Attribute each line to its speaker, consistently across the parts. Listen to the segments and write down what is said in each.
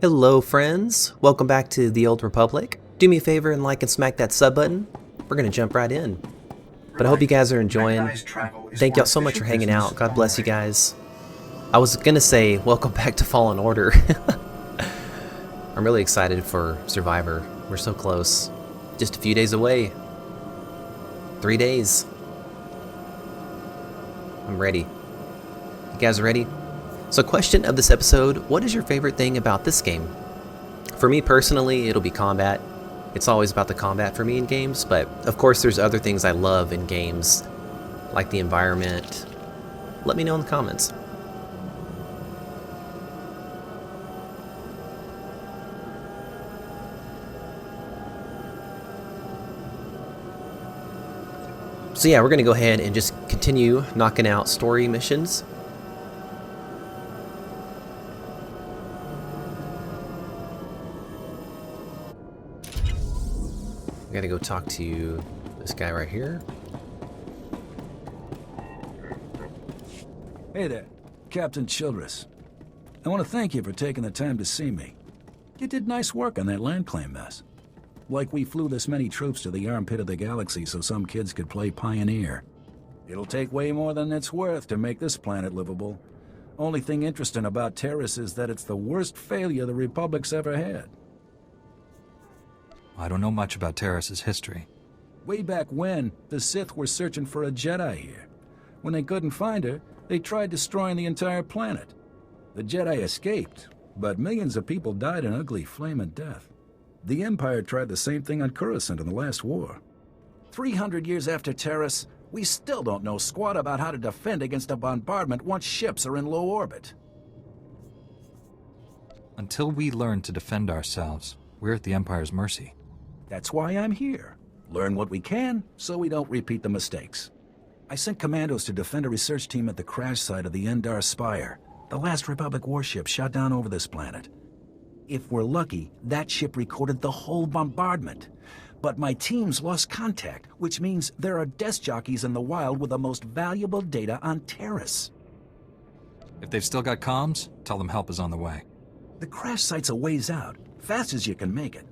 Speaker 1: Hello friends, welcome back to the Old Republic. Do me a favor and like and smack that sub button. We're gonna jump right in. But I hope you guys are enjoying. Thank y'all so much for hanging out. God bless you guys. I was gonna say welcome back to Fallen Order. I'm really excited for Survivor. We're so close. Just a few days away. 3 days. I'm ready. You guys ready? So question of this episode, what is your favorite thing about this game? For me personally, it'll be combat. It's always about the combat for me in games, but of course there's other things I love in games, like the environment. Let me know in the comments. So yeah, we're gonna go ahead and just continue knocking out story missions. We gotta go talk to this guy right here.
Speaker 2: Hey there, Captain Childress. I want to thank you for taking the time to see me. You did nice work on that land claim mess. Like we flew this many troops to the armpit of the galaxy so some kids could play pioneer. It'll take way more than it's worth to make this planet livable. Only thing interesting about Terrace is that it's the worst failure the Republic's ever had.
Speaker 3: I don't know much about Terrace's history.
Speaker 2: Way back when, the Sith were searching for a Jedi here. When they couldn't find her, they tried destroying the entire planet. The Jedi escaped, but millions of people died an ugly flaming death. The Empire tried the same thing on Coruscant in the last war. 300 years after Terrace, we still don't know squat about how to defend against a bombardment once ships are in low orbit.
Speaker 3: Until we learn to defend ourselves, we're at the Empire's mercy.
Speaker 2: That's why I'm here. Learn what we can, so we don't repeat the mistakes. I sent commandos to defend a research team at the crash site of the Endar Spire, the last Republic warship shot down over this planet. If we're lucky, that ship recorded the whole bombardment. But my team's lost contact, which means there are desk jockeys in the wild with the most valuable data on Terrace.
Speaker 3: If they've still got comms, tell them help is on the way.
Speaker 2: The crash site's a ways out, fast as you can make it.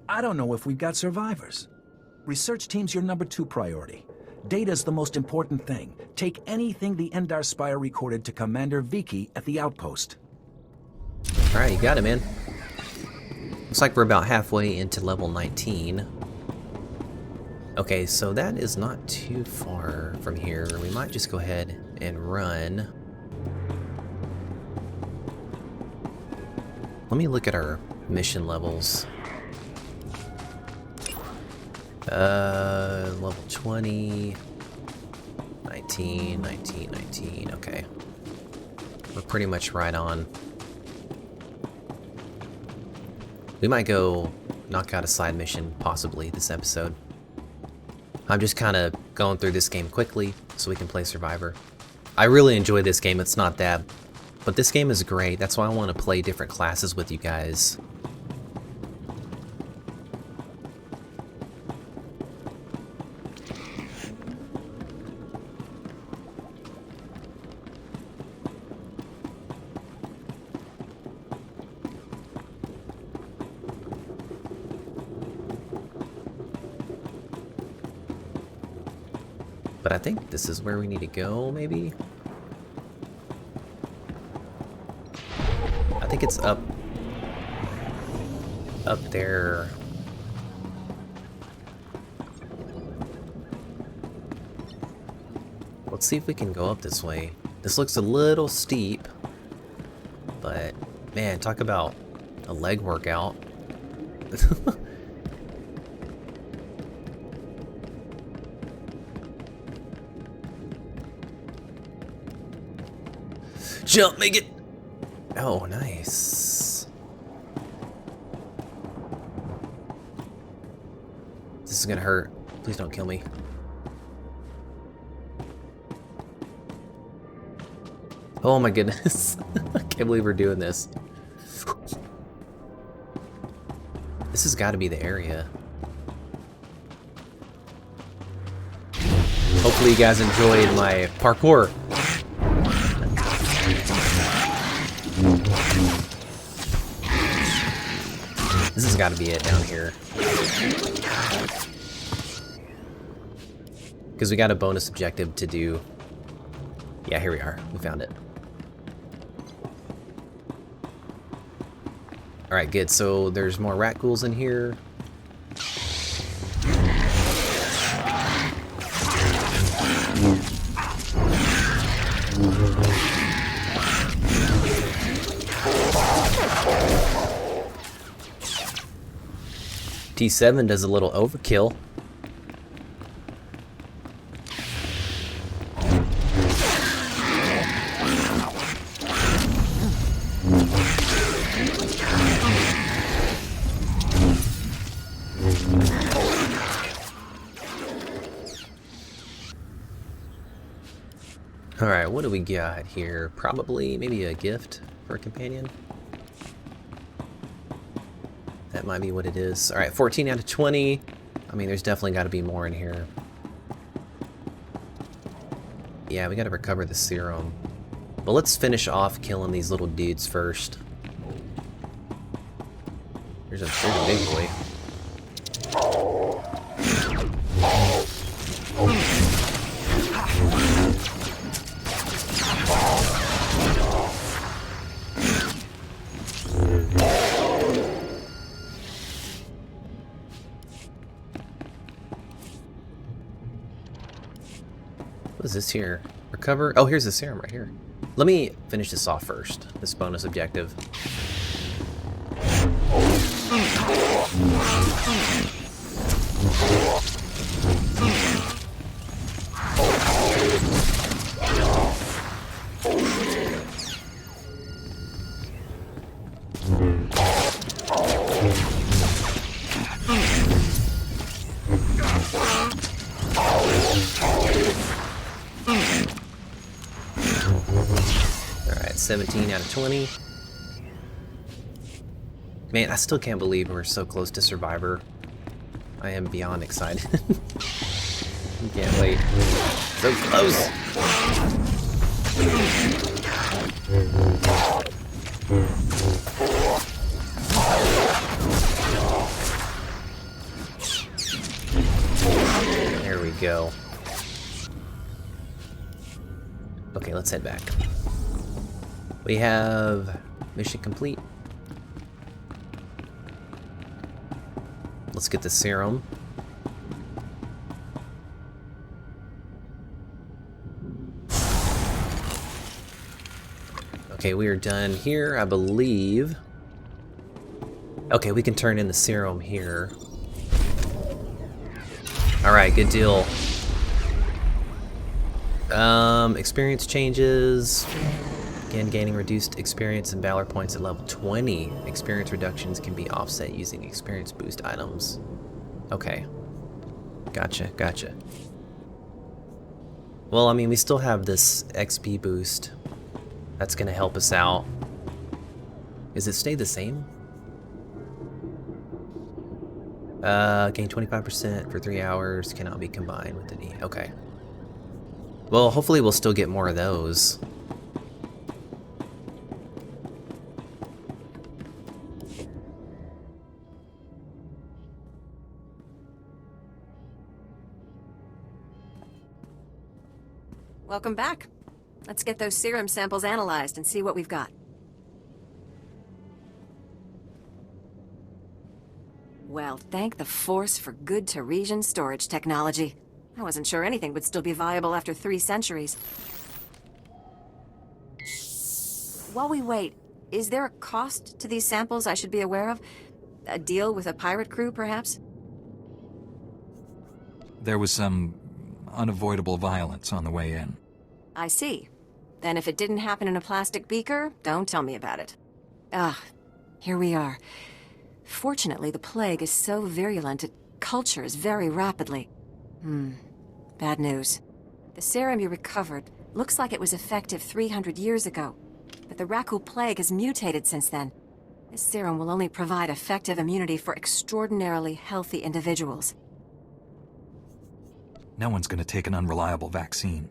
Speaker 2: I don't know if we've got survivors. Research team's your number 2 priority. Data's the most important thing. Take anything the Endar Spire recorded to Commander Viki at the outpost.
Speaker 1: Alright, you got it, man. Looks like we're about halfway into level 19. Okay, so that is not too far from here. We might just go ahead and run. Let me look at our mission levels. Level 20, 19, 19, 19, okay. We're pretty much right on. We might go knock out a side mission, possibly, this episode. I'm just kind of going through this game quickly so we can play Survivor. I really enjoy this game, it's not that, but this game is great. That's why I want to play different classes with you guys. But I think this is where we need to go, maybe? I think it's up there. Let's see if we can go up this way. This looks a little steep, but man, talk about a leg workout. Jump, make it! Oh, nice. This is gonna hurt. Please don't kill me. Oh my goodness. I can't believe we're doing this. This has got to be the area. Hopefully you guys enjoyed my parkour. This has got to be it down here. Because we got a bonus objective to do. Yeah, here we are. We found it. Alright, good. So there's more rat ghouls in here. T7 does a little overkill. Alright, what do we got here? Probably maybe a gift for a companion. That might be what it is. Alright, 14 out of 20. I mean, there's definitely got to be more in here. Yeah, we got to recover the serum. But let's finish off killing these little dudes first. There's a big boy. What is this here? Recover? Oh, here's the serum right here. Let me finish this off first. This bonus objective. Alright, 17 out of 20. Man, I still can't believe we're so close to Survivor. I am beyond excited. Can't wait. So close! There we go. Okay, let's head back. We have mission complete. Let's get the serum. Okay, we are done here, I believe. Okay, we can turn in the serum here. Alright, good deal. Experience changes. Again, gaining reduced experience and valor points at level 20. Experience reductions can be offset using experience boost items. Okay. Gotcha, gotcha. Well, I mean, we still have this XP boost. That's gonna help us out. Does it stay the same? Gain 25% for 3 hours, cannot be combined with any. Okay. Well, hopefully we'll still get more of those.
Speaker 4: Welcome back. Let's get those serum samples analyzed and see what we've got. Well, thank the Force for good Teresian storage technology. I wasn't sure anything would still be viable after 3 centuries. While we wait, is there a cost to these samples I should be aware of? A deal with a pirate crew, perhaps?
Speaker 3: There was some unavoidable violence on the way in.
Speaker 4: I see. Then if it didn't happen in a plastic beaker, don't tell me about it. Ah, here we are. Fortunately, the plague is so virulent it cultures very rapidly. Bad news. The serum you recovered looks like it was effective 300 years ago, but the Rakul plague has mutated since then. This serum will only provide effective immunity for extraordinarily healthy individuals.
Speaker 3: No one's gonna take an unreliable vaccine.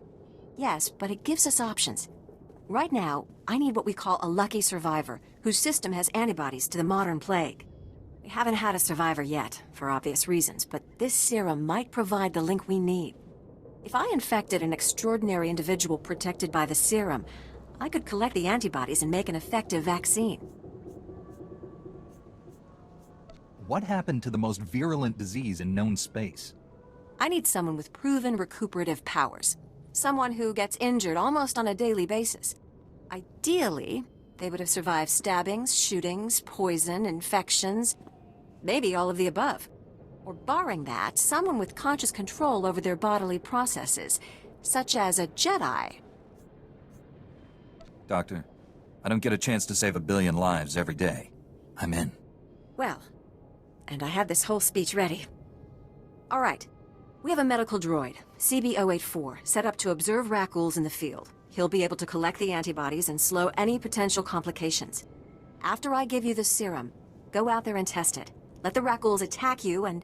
Speaker 4: Yes, but it gives us options. Right now, I need what we call a lucky survivor, whose system has antibodies to the modern plague. We haven't had a survivor yet, for obvious reasons, but this serum might provide the link we need. If I infected an extraordinary individual protected by the serum, I could collect the antibodies and make an effective vaccine.
Speaker 3: What happened to the most virulent disease in known space?
Speaker 4: I need someone with proven recuperative powers. Someone who gets injured almost on a daily basis. Ideally, they would have survived stabbings, shootings, poison, infections, maybe all of the above. Or barring that, someone with conscious control over their bodily processes, such as a Jedi.
Speaker 3: Doctor, I don't get a chance to save 1 billion lives every day. I'm in.
Speaker 4: Well, and I had this whole speech ready. All right. We have a medical droid, CB-084, set up to observe Rakghouls in the field. He'll be able to collect the antibodies and slow any potential complications. After I give you the serum, go out there and test it. Let the Rakghouls attack you and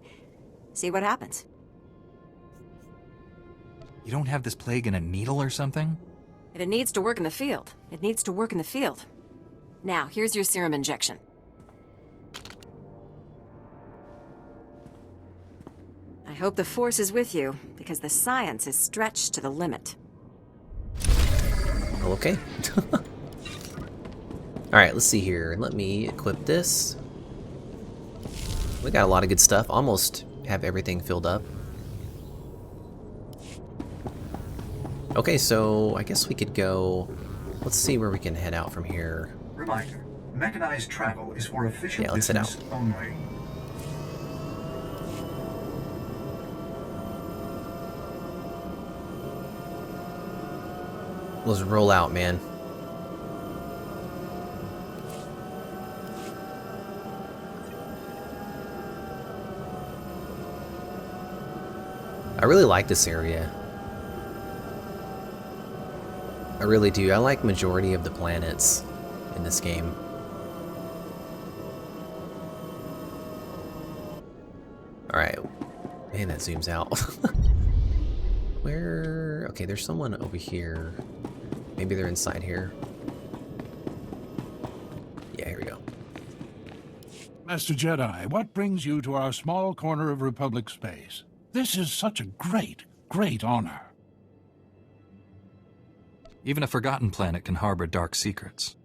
Speaker 4: see what happens.
Speaker 3: You don't have this plague in a needle or something?
Speaker 4: If it needs to work in the field, it needs to work in the field. Now, here's your serum injection. I hope the Force is with you, because the science is stretched to the limit.
Speaker 1: Okay. Alright, let's see here. Let me equip this. We got a lot of good stuff. Almost have everything filled up. Okay, so I guess we could go... Let's see where we can head out from here.
Speaker 5: Reminder, mechanized travel is for official
Speaker 1: Yeah, let's head
Speaker 5: business only.
Speaker 1: Let's roll out, man. I really like this area. I really do. I like majority of the planets in this game. Alright. Man, that zooms out. Where... Okay, there's someone over here. Maybe they're inside here. Yeah, here we go.
Speaker 6: Master Jedi, what brings you to our small corner of Republic space? This is such a great, great honor.
Speaker 3: Even a forgotten planet can harbor dark secrets.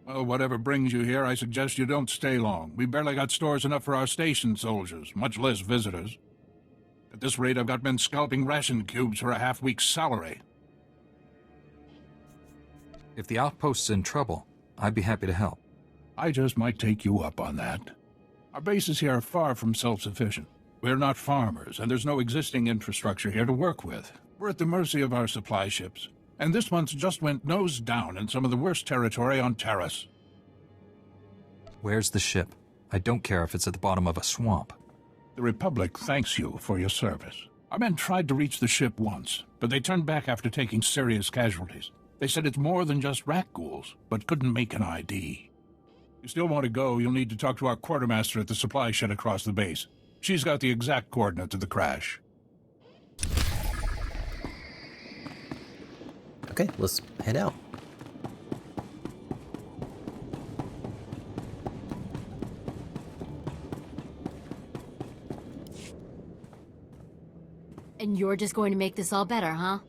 Speaker 6: Well, whatever brings you here, I suggest you don't stay long. We barely got stores enough for our station soldiers, much less visitors. At this rate, I've got men scalping ration cubes for a half-week's salary.
Speaker 3: If the outpost's in trouble, I'd be happy to help.
Speaker 6: I just might take you up on that. Our bases here are far from self-sufficient. We're not farmers, and there's no existing infrastructure here to work with. We're at the mercy of our supply ships. And this month just went nose down in some of the worst territory on Terrace.
Speaker 3: Where's the ship? I don't care if it's at the bottom of a swamp.
Speaker 6: The Republic thanks you for your service. Our men tried to reach the ship once, but they turned back after taking serious casualties. They said it's more than just Rakghouls, but couldn't make an ID. If you still want to go, you'll need to talk to our quartermaster at the supply shed across the base. She's got the exact coordinates of the crash.
Speaker 1: Okay, let's head out.
Speaker 7: And you're just going to make this all better, huh?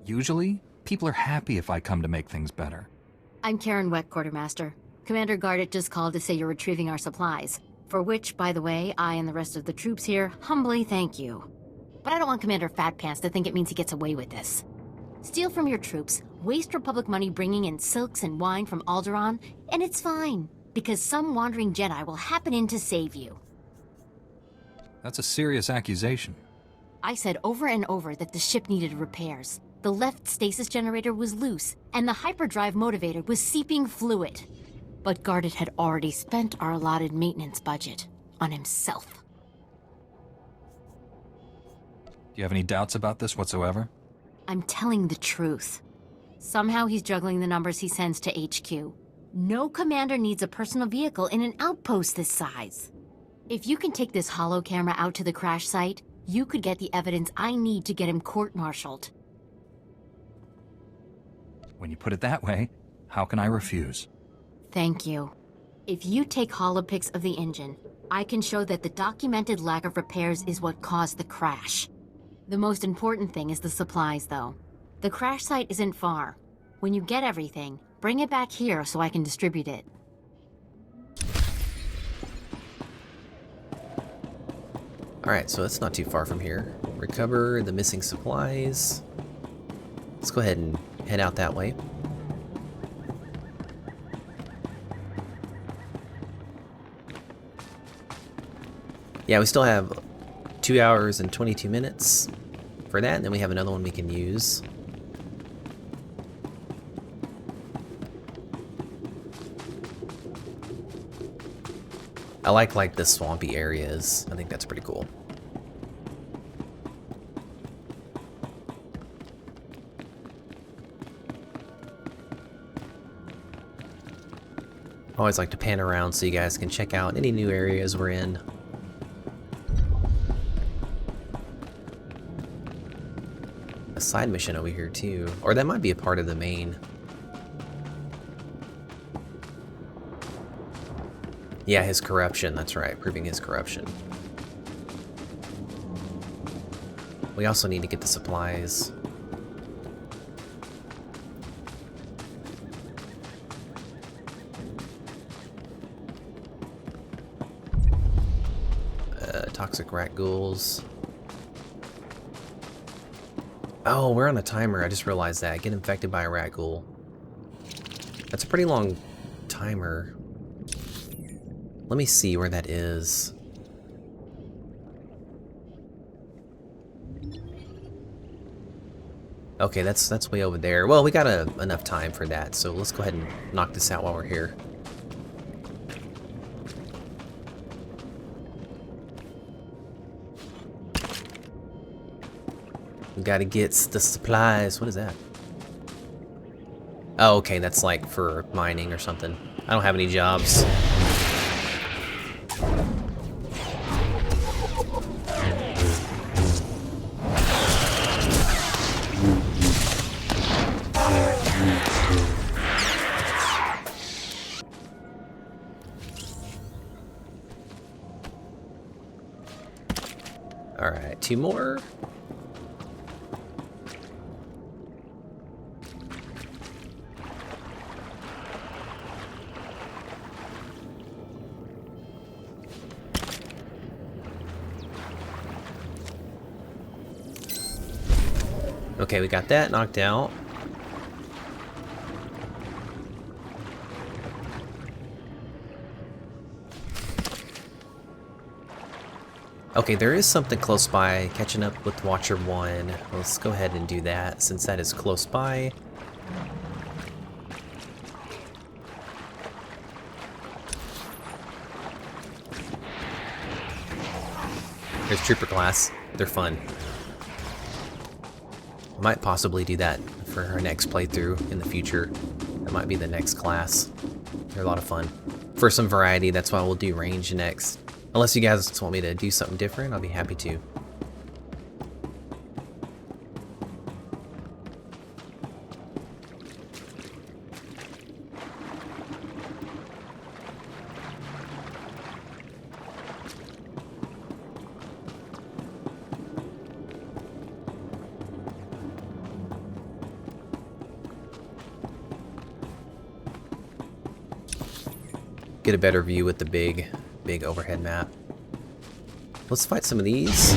Speaker 3: Usually, people are happy if I come to make things better.
Speaker 7: I'm Karen Weck, Quartermaster. Commander Gardet just called to say you're retrieving our supplies. For which, by the way, I and the rest of the troops here humbly thank you. But I don't want Commander Fatpants to think it means he gets away with this. Steal from your troops, waste Republic money bringing in silks and wine from Alderaan, and it's fine, because some wandering Jedi will happen in to save you.
Speaker 3: That's a serious accusation.
Speaker 7: I said over and over that the ship needed repairs. The left stasis generator was loose, and the hyperdrive motivator was seeping fluid. But Gardet had already spent our allotted maintenance budget on himself.
Speaker 3: Do you have any doubts about this whatsoever?
Speaker 7: I'm telling the truth. Somehow he's juggling the numbers he sends to HQ. No commander needs a personal vehicle in an outpost this size. If you can take this holo camera out to the crash site, you could get the evidence I need to get him court-martialed.
Speaker 3: When you put it that way, how can I refuse?
Speaker 7: Thank you. If you take holopics of the engine, I can show that the documented lack of repairs is what caused the crash. The most important thing is the supplies, though. The crash site isn't far. When you get everything, bring it back here so I can distribute it.
Speaker 1: Alright, so it's not too far from here. Recover the missing supplies. Let's go ahead and head out that way. Yeah, we still have 2 hours and 22 minutes for that, and then we have another one we can use. I like the swampy areas. I think that's pretty cool. I always like to pan around so you guys can check out any new areas we're in. A side mission over here too, or that might be a part of the main. Yeah, his corruption, that's right, proving his corruption. We also need to get the supplies. Toxic rat ghouls. Oh, we're on a timer, I just realized that. Get infected by a rat ghoul. That's a pretty long timer. Let me see where that is. Okay, that's way over there. Well, we got enough time for that, so let's go ahead and knock this out while we're here. We gotta get the supplies. What is that? Oh, okay, that's like for mining or something. I don't have any jobs. Alright, 2 more. Okay, we got that knocked out. Okay, there is something close by, catching up with Watcher 1. Let's go ahead and do that, since that is close by. There's Trooper class. They're fun. Might possibly do that for our next playthrough in the future. That might be the next class. They're a lot of fun. For some variety, that's why we'll do range next. Unless you guys want me to do something different, I'll be happy to. Get a better view with the big overhead map. Let's fight some of these.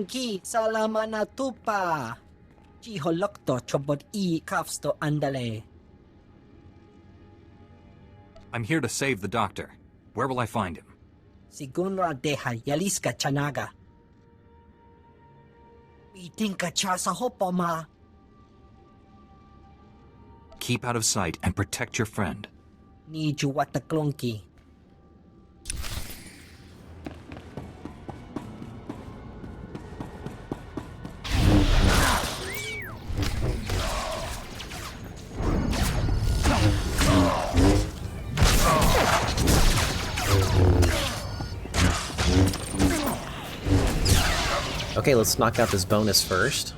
Speaker 8: Ki salama na tupa. Chiholokto chobot I kafsto andale.
Speaker 3: I'm here to save the doctor. Where will I find him?
Speaker 8: Sigunra deha yaliska chanaga. Iting ka cha sa hopoma.
Speaker 3: Keep out of sight and protect your friend.
Speaker 8: Need you what the clunky.
Speaker 1: Okay, let's knock out this bonus first.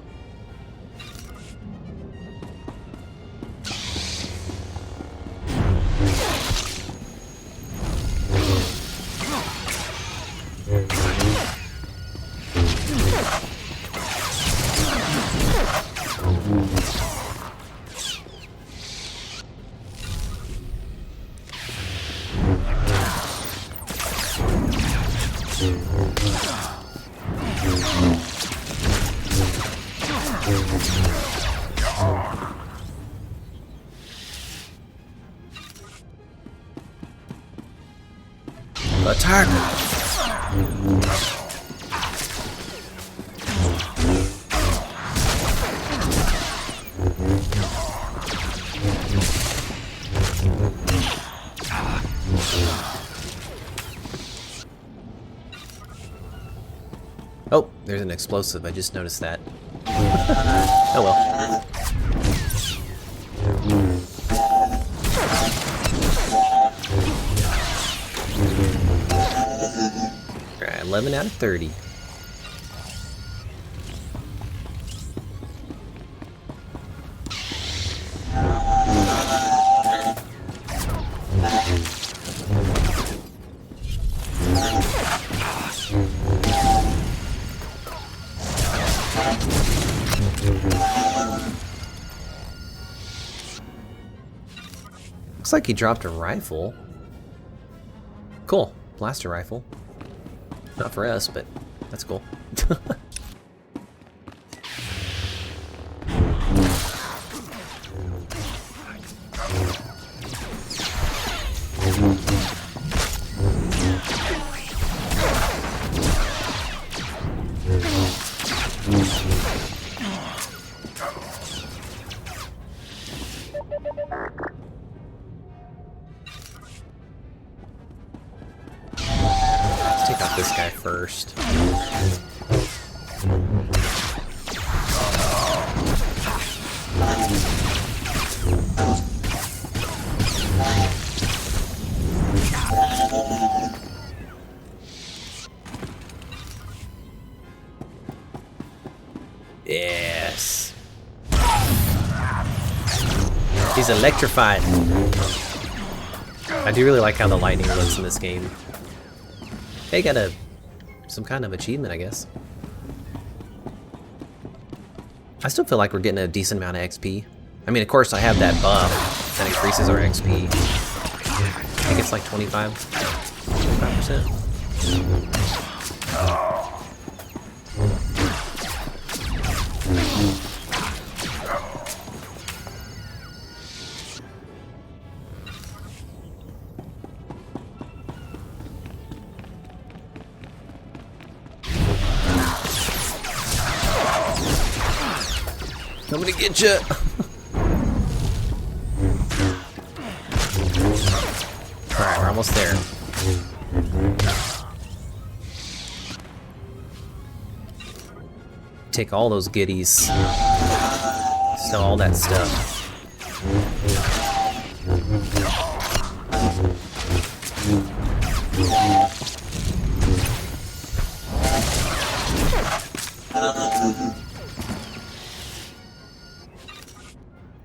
Speaker 1: Attack! Oh, there's an explosive. I just noticed that. Oh well. Alright, 11 out of 30. Looks like he dropped a rifle. Cool. Blaster rifle. Not for us, but that's cool. Let's take out this guy first. Yes. He's electrified. I do really like how the lightning looks in this game. Hey, got some kind of achievement, I guess. I still feel like we're getting a decent amount of XP. I mean, of course, I have that buff that increases our XP. I think it's like 25%. I'm gonna get you. Alright, we're almost there. Take all those goodies. Sell all that stuff.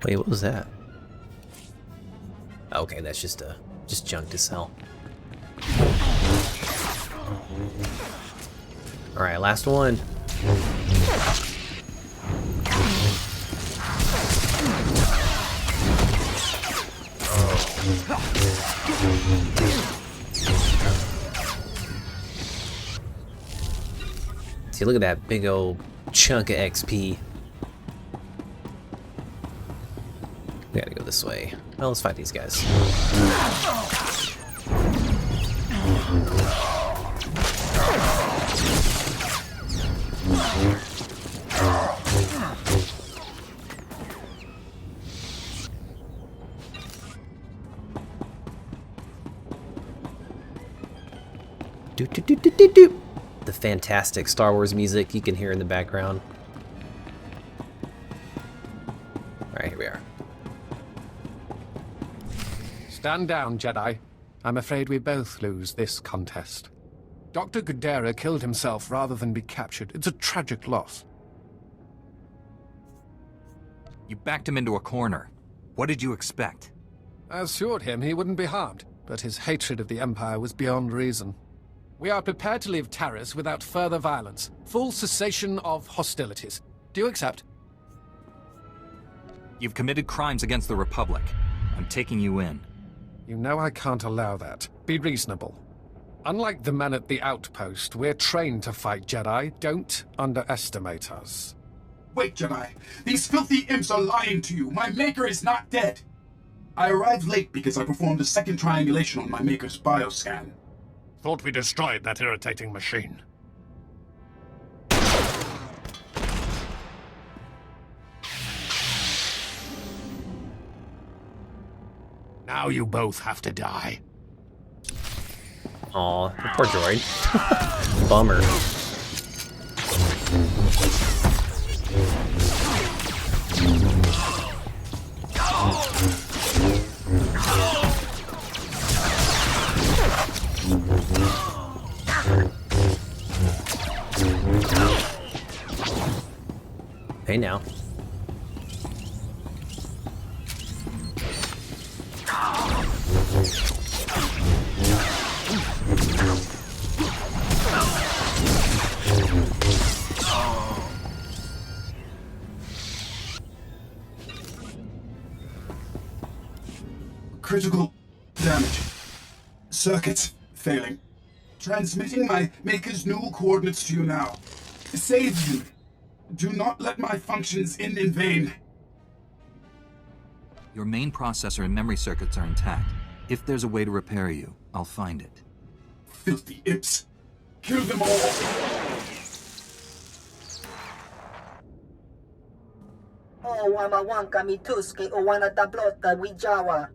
Speaker 1: Wait, what was that? Okay, that's just junk to sell. All right, last one. See, look at that big old chunk of XP. We gotta go this way. Well, let's fight these guys. Do, do, do, do, do, do. The fantastic Star Wars music you can hear in the background. Alright, here we are.
Speaker 9: Stand down, Jedi. I'm afraid we both lose this contest. Dr. Gudera killed himself rather than be captured. It's a tragic loss.
Speaker 3: You backed him into a corner. What did you expect?
Speaker 9: I assured him he wouldn't be harmed, but his hatred of the Empire was beyond reason. We are prepared to leave Taris without further violence. Full cessation of hostilities. Do you accept?
Speaker 3: You've committed crimes against the Republic. I'm taking you in.
Speaker 9: You know I can't allow that. Be reasonable. Unlike the men at the outpost, we're trained to fight Jedi. Don't underestimate us.
Speaker 10: Wait, Jedi. These filthy imps are lying to you. My Maker is not dead. I arrived late because I performed a second triangulation on my Maker's bioscan.
Speaker 9: Thought we destroyed that irritating machine. Now you both have to die.
Speaker 1: Aw, poor droid. Bummer. Hey now.
Speaker 10: Critical damage. Circuits failing. Transmitting my Maker's new coordinates to you now. Save you. Do not let my functions end in vain.
Speaker 3: Your main processor and memory circuits are intact. If there's a way to repair you, I'll find it.
Speaker 10: Filthy imps. Kill them all.
Speaker 8: O wamawanka mituski o wana tablota wijawa.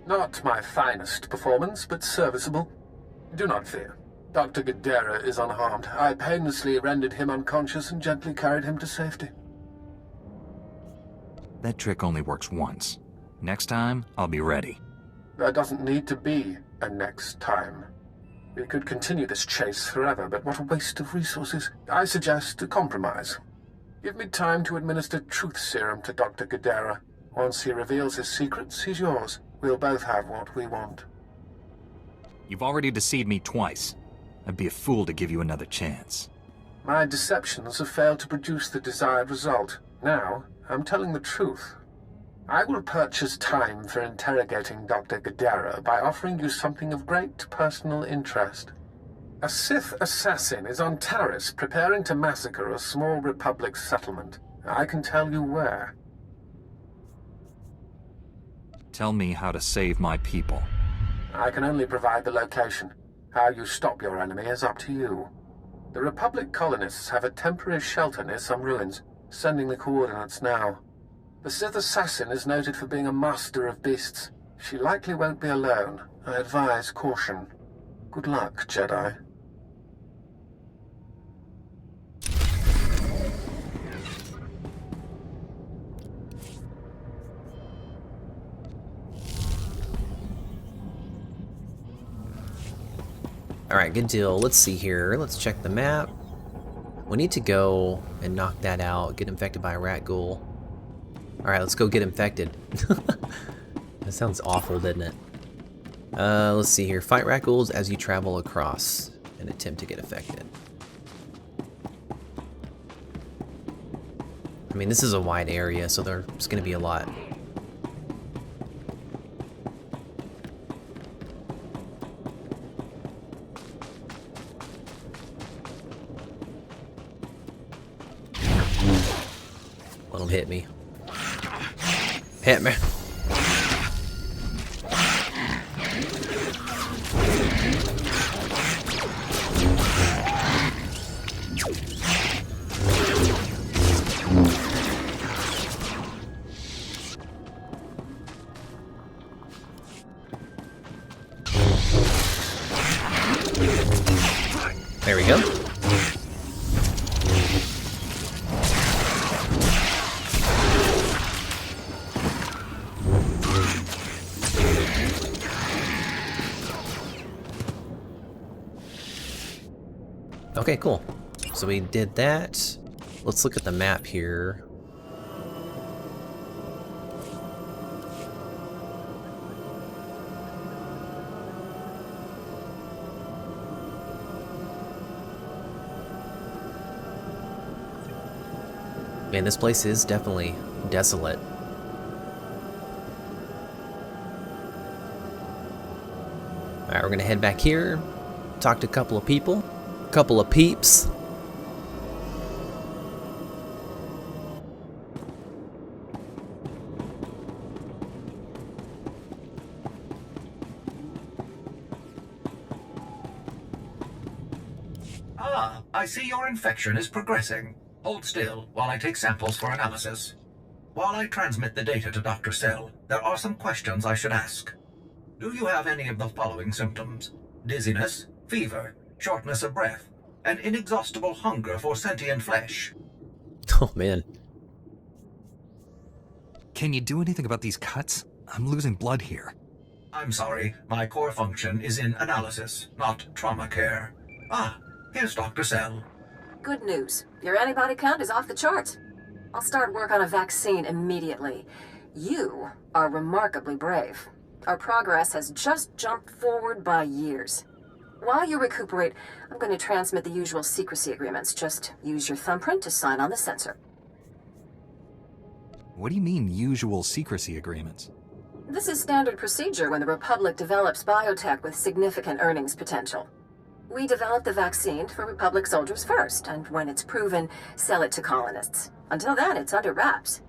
Speaker 9: Not my finest performance, but serviceable. Do not fear. Dr. Gudera is unharmed. I painlessly rendered him unconscious and gently carried him to safety.
Speaker 3: That trick only works once. Next time, I'll be ready.
Speaker 9: There doesn't need to be a next time. We could continue this chase forever, but what a waste of resources. I suggest a compromise. Give me time to administer truth serum to Dr. Gudera. Once he reveals his secrets, he's yours. We'll both have what we want.
Speaker 3: You've already deceived me twice. I'd be a fool to give you another chance.
Speaker 9: My deceptions have failed to produce the desired result. Now, I'm telling the truth. I will purchase time for interrogating Dr. Gudera by offering you something of great personal interest. A Sith assassin is on Taris preparing to massacre a small Republic settlement. I can tell you where.
Speaker 3: Tell me how to save my people.
Speaker 9: I can only provide the location. How you stop your enemy is up to you. The Republic colonists have a temporary shelter near some ruins. Sending the coordinates now. The Sith assassin is noted for being a master of beasts. She likely won't be alone. I advise caution. Good luck, Jedi.
Speaker 1: Alright, good deal. Let's see here. Let's check the map. We need to go and knock that out. Get infected by a rat ghoul. Alright, let's go get infected. That sounds awful, doesn't it? Let's see here. Fight rat ghouls as you travel across and attempt to get affected. I mean, this is a wide area, so there's going to be a lot. Let him hit me. Hit me. Okay, cool. So we did that. Let's look at the map here. Man, this place is definitely desolate. Alright, we're gonna head back here, talk to a couple of people, a couple of peeps.
Speaker 5: Ah, I see your infection is progressing. Hold still while I take samples for analysis. While I transmit the data to Dr. Cell, there are some questions I should ask. Do you have any of the following symptoms? Dizziness, fever, shortness of breath, and inexhaustible hunger for sentient flesh?
Speaker 1: Oh man.
Speaker 3: Can you do anything about these cuts? I'm losing blood here.
Speaker 5: I'm sorry, my core function is in analysis, not trauma care. Ah, here's Dr. Cell.
Speaker 4: Good news. Your antibody count is off the charts. I'll start work on a vaccine immediately. You are remarkably brave. Our progress has just jumped forward by years. While you recuperate, I'm going to transmit the usual secrecy agreements. Just use your thumbprint to sign on the sensor.
Speaker 3: What do you mean, usual secrecy agreements?
Speaker 4: This is standard procedure when the Republic develops biotech with significant earnings potential. We develop the vaccine for Republic soldiers first, and when it's proven, sell it to colonists. Until then, it's under wraps.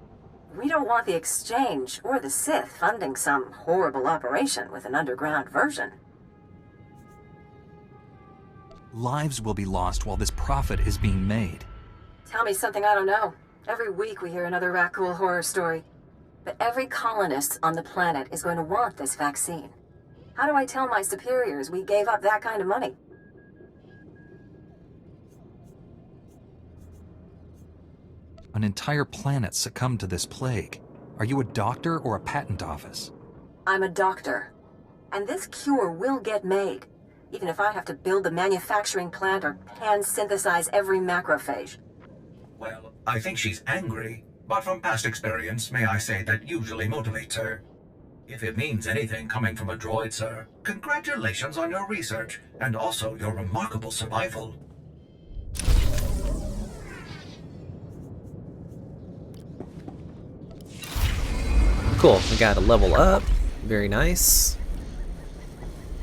Speaker 4: We don't want the Exchange or the Sith funding some horrible operation with an underground version.
Speaker 3: Lives will be lost while this profit is being made.
Speaker 4: Tell me something I don't know. Every week we hear another Rakghoul horror story. But every colonist on the planet is going to want this vaccine. How do I tell my superiors we gave up that kind of money?
Speaker 3: An entire planet succumbed to this plague. Are you a doctor or a patent office?
Speaker 4: I'm a doctor. And this cure will get made, even if I have to build the manufacturing plant or hand-synthesize every macrophage.
Speaker 5: Well, I think she's angry, but from past experience, may I say that usually motivates her. If it means anything coming from a droid, sir, congratulations on your research, and also your remarkable survival.
Speaker 1: Cool, we got a level up. Very nice.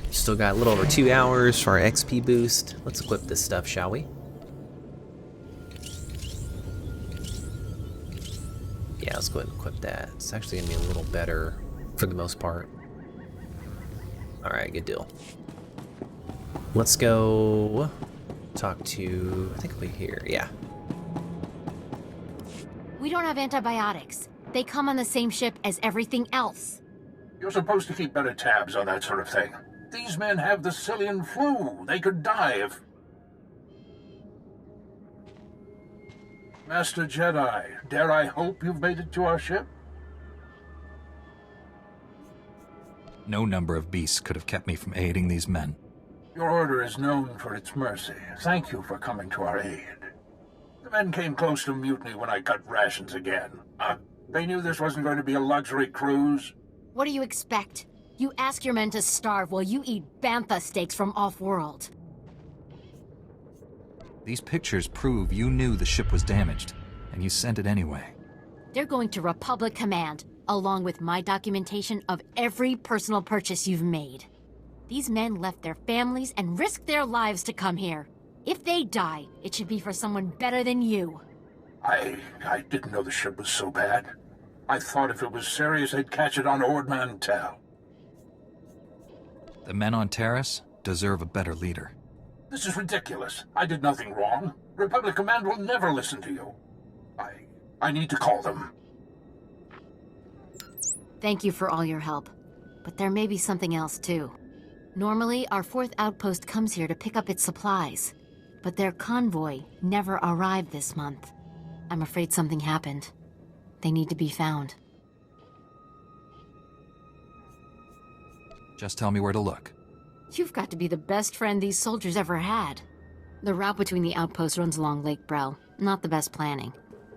Speaker 1: Still got a little over 2 hours for our XP boost. Let's equip this stuff, shall we? Yeah, let's go ahead and equip that. It's actually going to be a little better for the most part. Alright, good deal. Let's go talk to, I think we here, yeah.
Speaker 7: We don't have antibiotics. They come on the same ship as everything else.
Speaker 6: You're supposed to keep better tabs on that sort of thing. These men have the Cillian flu. They could die if... Master Jedi, dare I hope you've made it to our ship?
Speaker 3: No number of beasts could have kept me from aiding these men.
Speaker 6: Your order is known for its mercy. Thank you for coming to our aid. The men came close to mutiny when I cut rations again. They knew this wasn't going to be a luxury cruise.
Speaker 7: What do you expect? You ask your men to starve while you eat bantha steaks from off-world.
Speaker 3: These pictures prove you knew the ship was damaged, and you sent it anyway.
Speaker 7: They're going to Republic Command, along with my documentation of every personal purchase you've made. These men left their families and risked their lives to come here. If they die, it should be for someone better than you.
Speaker 6: I didn't know the ship was so bad. I thought if it was serious, they'd catch it on Ord Mantell.
Speaker 3: The men on Terrace deserve a better leader.
Speaker 6: This is ridiculous. I did nothing wrong. Republic Command will never listen to you. I need to call them.
Speaker 7: Thank you for all your help. But there may be something else, too. Normally, our 4th outpost comes here to pick up its supplies. But their convoy never arrived this month. I'm afraid something happened. They need to be found.
Speaker 3: Just tell me where to look.
Speaker 7: You've got to be the best friend these soldiers ever had. The route between the outposts runs along Lake Brel. Not the best planning.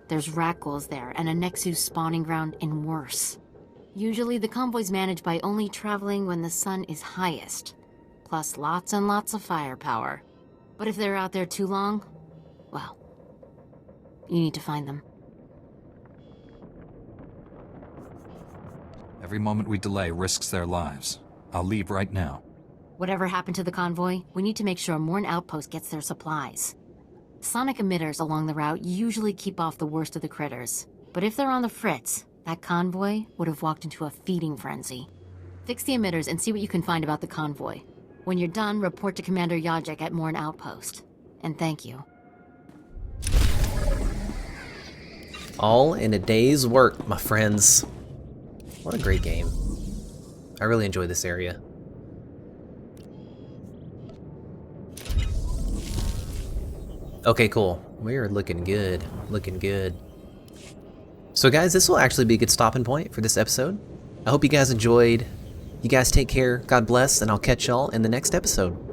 Speaker 7: There's rat ghouls there, and a Nexus spawning ground, and worse. Usually the convoy's managed by only traveling when the sun is highest. Plus lots and lots of firepower. But if they're out there too long, well, you need to find them.
Speaker 3: Every moment we delay risks their lives. I'll leave right now.
Speaker 7: Whatever happened to the convoy, we need to make sure Morn Outpost gets their supplies. Sonic emitters along the route usually keep off the worst of the critters. But if they're on the fritz, that convoy would have walked into a feeding frenzy. Fix the emitters and see what you can find about the convoy. When you're done, report to Commander Yajek at Morn Outpost. And thank you.
Speaker 1: All in a day's work, my friends. What a great game. I really enjoy this area. Okay, cool. We're looking good. Looking good. So guys, this will actually be a good stopping point for this episode. I hope you guys enjoyed. You guys take care. God bless, and I'll catch y'all in the next episode.